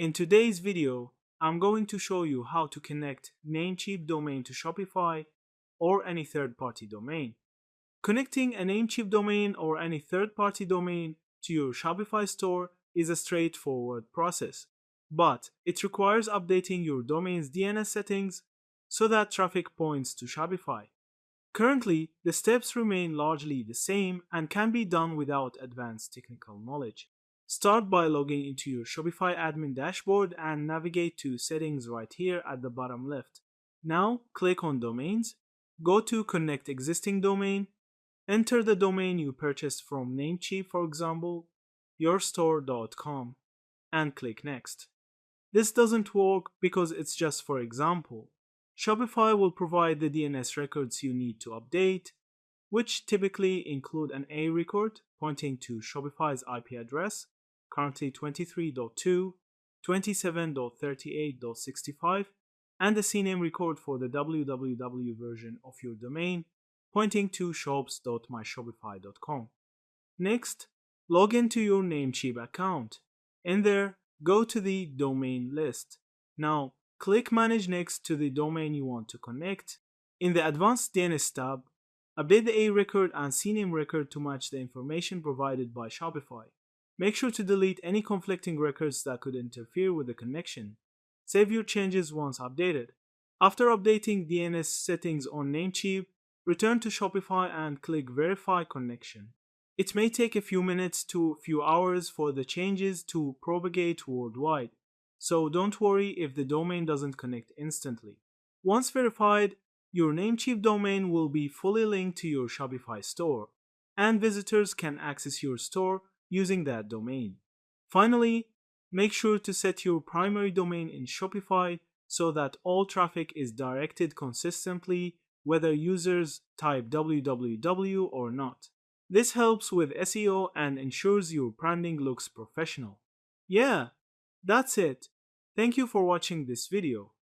In today's video, I'm going to show you how to connect Namecheap domain to Shopify or any third-party domain. Connecting a Namecheap domain or any third-party domain to your Shopify store is a straightforward process, but it requires updating your domain's DNS settings so that traffic points to Shopify. Currently, the steps remain largely the same and can be done without advanced technical knowledge. Start by logging into your Shopify admin dashboard and navigate to Settings right here at the bottom left. Now, click on Domains, go to Connect Existing Domain, enter the domain you purchased from Namecheap, for example, yourstore.com, and click Next. This doesn't work because it's just for example. Shopify will provide the DNS records you need to update, which typically include an A record pointing to Shopify's IP address, currently 23.2, 27.38.65, and the CNAME record for the www version of your domain, pointing to shops.myshopify.com. Next, log into your Namecheap account. In there, go to the domain list. Now, click Manage next to the domain you want to connect. In the Advanced DNS tab, update the A record and CNAME record to match the information provided by Shopify. Make sure to delete any conflicting records that could interfere with the connection. Save your changes once updated. After updating DNS settings on Namecheap, return to Shopify and click Verify Connection. It may take a few minutes to a few hours for the changes to propagate worldwide, so don't worry if the domain doesn't connect instantly. Once verified, your Namecheap domain will be fully linked to your Shopify store, and visitors can access your store using that domain. Finally, make sure to set your primary domain in Shopify so that all traffic is directed consistently whether users type www or not. This helps with SEO and ensures your branding looks professional. Yeah, that's it. Thank you for watching this video.